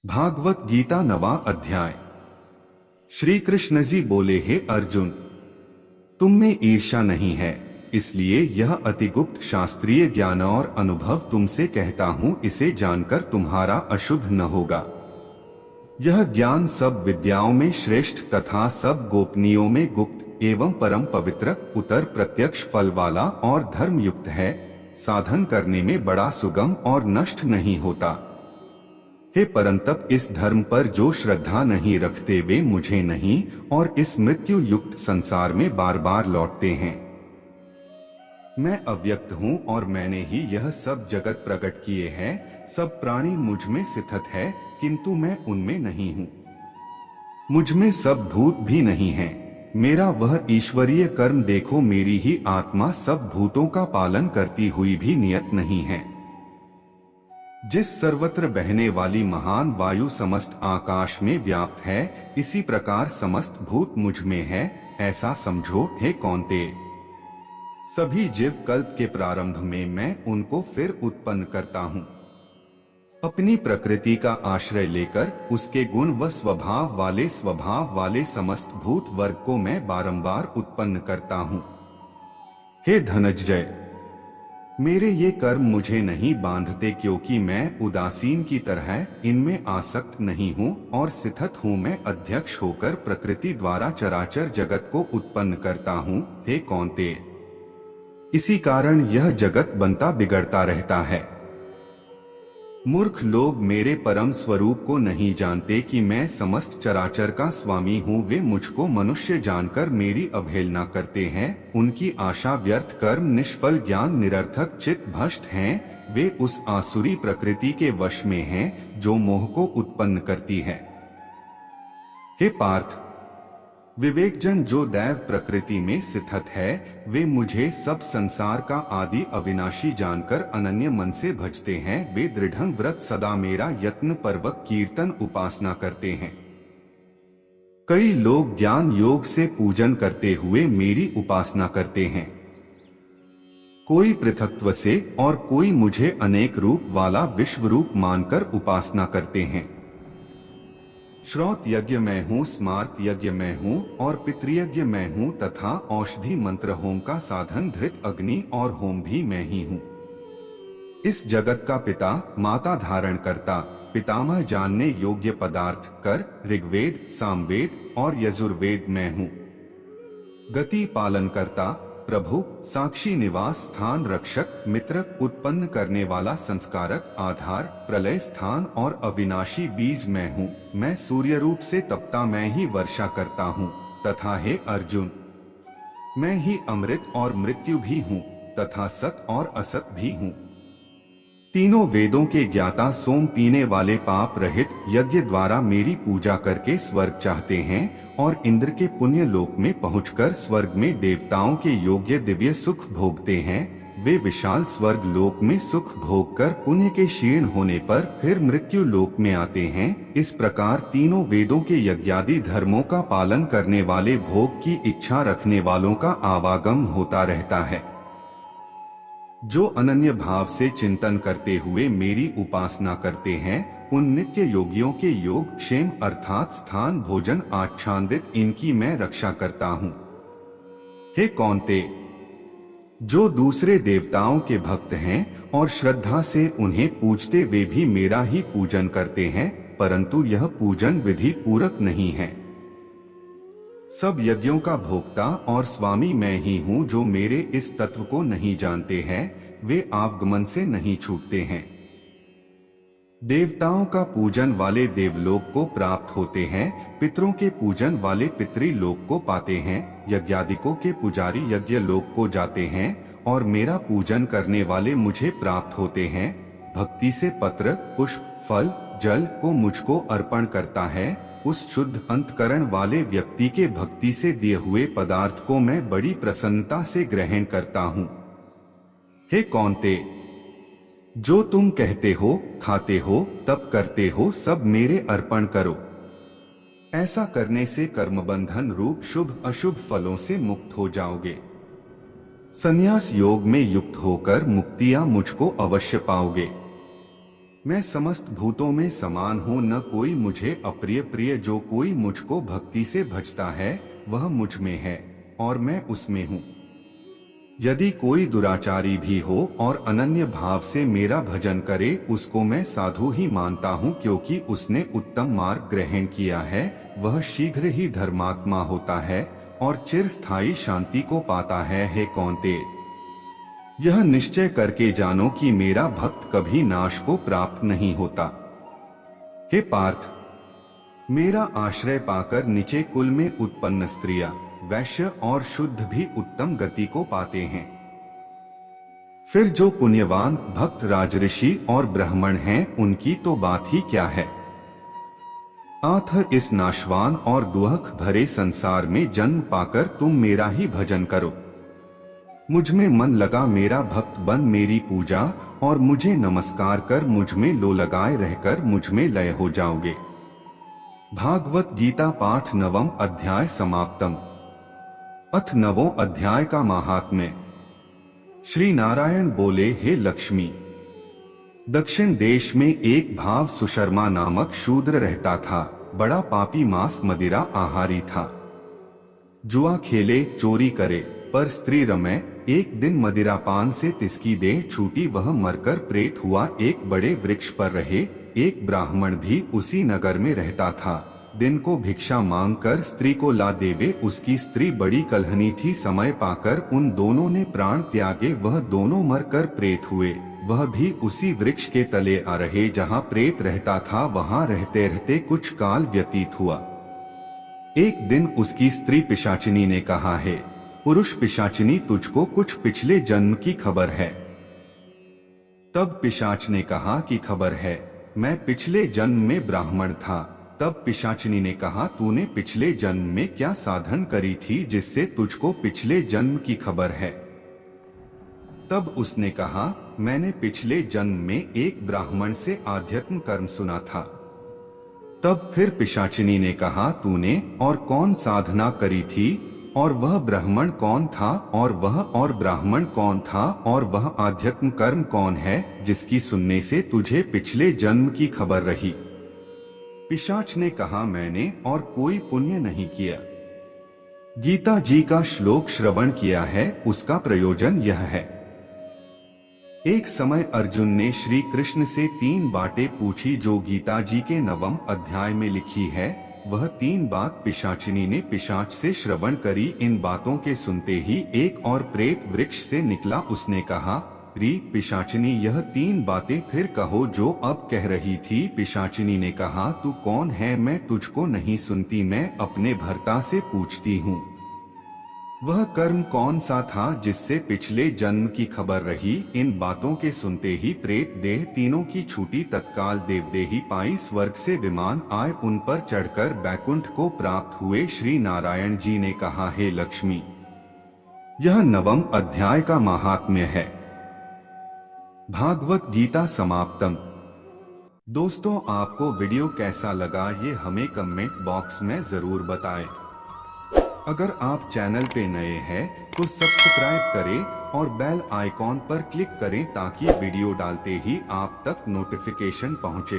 भागवत गीता 9वां अध्याय। श्री कृष्ण जी बोले, हे अर्जुन, तुम में ईर्ष्या नहीं है, इसलिए यह अतिगुप्त शास्त्रीय ज्ञान और अनुभव तुमसे कहता हूँ, इसे जानकर तुम्हारा अशुभ न होगा। यह ज्ञान सब विद्याओं में श्रेष्ठ तथा सब गोपनीयों में गुप्त एवं परम पवित्र, उत्तर प्रत्यक्ष फल वाला और धर्म युक्त है। साधन करने में बड़ा सुगम और नष्ट नहीं होता। हे परंतप, इस धर्म पर जो श्रद्धा नहीं रखते वे मुझे नहीं और इस मृत्यु युक्त संसार में बार बार लौटते हैं। मैं अव्यक्त हूँ और मैंने ही यह सब जगत प्रकट किए हैं। सब प्राणी मुझ में स्थित है, किंतु मैं उनमें नहीं हूँ। मुझ में सब भूत भी नहीं हैं। मेरा वह ईश्वरीय कर्म देखो, मेरी ही आत्मा सब भूतों का पालन करती हुई भी नियत नहीं है। जिस सर्वत्र बहने वाली महान वायु समस्त आकाश में व्याप्त है, इसी प्रकार समस्त भूत मुझ में है, ऐसा समझो। हे कौन्तेय, सभी जीव कल्प के प्रारंभ में मैं उनको फिर उत्पन्न करता हूँ। अपनी प्रकृति का आश्रय लेकर उसके गुण व स्वभाव वाले समस्त भूत वर्ग को मैं बारंबार उत्पन्न करता हूँ। हे धनंजय, मेरे ये कर्म मुझे नहीं बांधते, क्योंकि मैं उदासीन की तरह इनमें आसक्त नहीं हूँ और स्थित हूँ। मैं अध्यक्ष होकर प्रकृति द्वारा चराचर जगत को उत्पन्न करता हूँ। हे कौन्तेय, इसी कारण यह जगत बनता बिगड़ता रहता है। मूर्ख लोग मेरे परम स्वरूप को नहीं जानते कि मैं समस्त चराचर का स्वामी हूँ। वे मुझको मनुष्य जानकर मेरी अवहेलना करते हैं। उनकी आशा व्यर्थ, कर्म निष्फल, ज्ञान निरर्थक, चित्त भ्रष्ट हैं। वे उस आसुरी प्रकृति के वश में हैं जो मोह को उत्पन्न करती है। हे पार्थ, विवेकजन जो दैव प्रकृति में स्थित है, वे मुझे सब संसार का आदि अविनाशी जानकर अनन्य मन से भजते हैं। वे दृढ़ व्रत सदा मेरा यत्न पूर्वक कीर्तन उपासना करते हैं। कई लोग ज्ञान योग से पूजन करते हुए मेरी उपासना करते हैं। कोई पृथकत्व से और कोई मुझे अनेक रूप वाला विश्व रूप मानकर उपासना करते हैं। श्रौत यज्ञ मैं हूँ, स्मार्त यज्ञ मैं हूँ और पितृयज्ञ मैं हूँ तथा औषधि मंत्र होम का साधन धृत अग्नि और होम भी मैं ही हूँ। इस जगत का पिता माता धारण करता, पितामह जानने योग्य पदार्थ कर, ऋग्वेद, सामवेद और यजुर्वेद मैं हूँ। गति पालन करता, प्रभु, साक्षी, निवास स्थान, रक्षक, मित्र, उत्पन्न करने वाला, संस्कारक, आधार, प्रलय स्थान और अविनाशी बीज मैं हूँ। मैं सूर्य रूप से तपता, मैं ही वर्षा करता हूँ। तथा हे अर्जुन, मैं ही अमृत और मृत्यु भी हूँ तथा सत और असत भी हूँ। तीनों वेदों के ज्ञाता, सोम पीने वाले, पाप रहित, यज्ञ द्वारा मेरी पूजा करके स्वर्ग चाहते हैं और इंद्र के पुण्य लोक में पहुंचकर स्वर्ग में देवताओं के योग्य दिव्य सुख भोगते हैं। वे विशाल स्वर्ग लोक में सुख भोग कर पुण्य के क्षीण होने पर फिर मृत्यु लोक में आते हैं। इस प्रकार तीनों वेदों के यज्ञादि धर्मों का पालन करने वाले, भोग की इच्छा रखने वालों का आवागम होता रहता है। जो अनन्य भाव से चिंतन करते हुए मेरी उपासना करते हैं, उन नित्य योगियों के योग क्षेम अर्थात स्थान, भोजन आच्छादित, इनकी मैं रक्षा करता हूँ। हे कौन्तेय, जो दूसरे देवताओं के भक्त हैं और श्रद्धा से उन्हें पूजते, वे भी मेरा ही पूजन करते हैं, परंतु यह पूजन विधि पूरक नहीं है। सब यज्ञों का भोक्ता और स्वामी मैं ही हूँ। जो मेरे इस तत्व को नहीं जानते हैं, वे आवागमन से नहीं छूटते हैं। देवताओं का पूजन वाले देवलोक को प्राप्त होते हैं, पितरों के पूजन वाले पितृलोक को पाते हैं, यज्ञादिकों के पुजारी यज्ञ लोक को जाते हैं और मेरा पूजन करने वाले मुझे प्राप्त होते हैं। भक्ति से पत्र, पुष्प, फल, जल को मुझको अर्पण करता है, उस शुद्ध अंतकरण वाले व्यक्ति के भक्ति से दिए हुए पदार्थ को मैं बड़ी प्रसन्नता से ग्रहण करता हूँ। हे कौन्तेय, जो तुम कहते हो, खाते हो, तप करते हो, सब मेरे अर्पण करो। ऐसा करने से कर्मबंधन रूप शुभ अशुभ फलों से मुक्त हो जाओगे। संन्यास योग में युक्त होकर मुक्तियां मुझको अवश्य पाओगे। मैं समस्त भूतों में समान हूँ, न कोई मुझे अप्रिय प्रिय। जो कोई मुझको भक्ति से भजता है वह मुझ में है और मैं उसमें हूँ। यदि कोई दुराचारी भी हो और अनन्य भाव से मेरा भजन करे, उसको मैं साधु ही मानता हूँ, क्योंकि उसने उत्तम मार्ग ग्रहण किया है। वह शीघ्र ही धर्मात्मा होता है और चिरस्थायी शांति को पाता है। हे कौन्तेय, यह निश्चय करके जानो कि मेरा भक्त कभी नाश को प्राप्त नहीं होता। हे पार्थ, मेरा आश्रय पाकर नीचे कुल में उत्पन्न स्त्रियां, वैश्य और शुद्ध भी उत्तम गति को पाते हैं। फिर जो पुण्यवान भक्त राजऋषि और ब्राह्मण हैं, उनकी तो बात ही क्या है। अतः इस नाशवान और दुख भरे संसार में जन्म पाकर तुम मेरा ही भजन करो। मुझ में मन लगा मेरा भक्त बन मेरी पूजा और मुझे नमस्कार कर मुझ में लो लगाए रहकर मुझ में लय हो जाओगे। भागवत गीता पाठ नवम अध्याय समाप्तम। अथ नवों अध्याय का महात्म्य। श्री नारायण बोले, हे लक्ष्मी, दक्षिण देश में एक भाव सुशर्मा नामक शूद्र रहता था। बड़ा पापी, मांस मदिरा आहारी था। जुआ खेले, चोरी करे, पर स्त्री रमे। एक दिन मदिरापान से तिसकी देह छूटी, वह मरकर प्रेत हुआ। एक बड़े वृक्ष पर रहे एक ब्राह्मण भी उसी नगर में रहता था। दिन को भिक्षा मांगकर स्त्री को ला देवे। उसकी स्त्री बड़ी कलहनी थी। समय पाकर उन दोनों ने प्राण त्यागे। वह दोनों मरकर प्रेत हुए। वह भी उसी वृक्ष के तले आ रहे जहाँ प्रेत रहता था। वहाँ रहते रहते कुछ काल व्यतीत हुआ। एक दिन उसकी स्त्री पिशाचिनी ने कहा, है पुरुष पिशाचिनी, तुझको कुछ पिछले जन्म की खबर है। तब पिशाच ने कहा कि खबर है, मैं पिछले जन्म में ब्राह्मण था। तब पिशाचिनी ने कहा, तूने पिछले जन्म में क्या साधन करी थी जिससे तुझको पिछले जन्म की खबर है। तब उसने कहा, मैंने पिछले जन्म में एक ब्राह्मण से आध्यात्म कर्म सुना था। तब फिर पिशाचिनी ने कहा, तूने और कौन साधना करी थी, और वह ब्राह्मण कौन था, और वह और ब्राह्मण कौन था, और वह आध्यात्म कर्म कौन है जिसकी सुनने से तुझे पिछले जन्म की खबर रही। पिशाच ने कहा, मैंने और कोई पुण्य नहीं किया। गीता जी का श्लोक श्रवण किया है, उसका प्रयोजन यह है। एक समय अर्जुन ने श्री कृष्ण से 3 बातें पूछी जो गीता जी के 9वें अध्याय में लिखी है। वह 3 बात पिशाचिनी ने पिशाच से श्रवण करी। इन बातों के सुनते ही एक और प्रेत वृक्ष से निकला। उसने कहा, री पिशाचिनी, यह 3 बातें फिर कहो जो अब कह रही थी। पिशाचिनी ने कहा, तू कौन है, मैं तुझको नहीं सुनती, मैं अपने भर्ता से पूछती हूँ। वह कर्म कौन सा था जिससे पिछले जन्म की खबर रही। इन बातों के सुनते ही प्रेत देह तीनों की छूटी। तत्काल देवदेही पाई स्वर्ग से विमान आए, उन पर चढ़कर बैकुंठ को प्राप्त हुए। श्री नारायण जी ने कहा, हे लक्ष्मी, यह 9वें अध्याय का महात्म्य है। भागवत गीता समाप्तम। दोस्तों, आपको वीडियो कैसा लगा ये हमें कमेंट बॉक्स में जरूर बताएं। अगर आप चैनल पे नए हैं तो सब्सक्राइब करें और बेल आइकॉन पर क्लिक करें ताकि वीडियो डालते ही आप तक नोटिफिकेशन पहुंचे।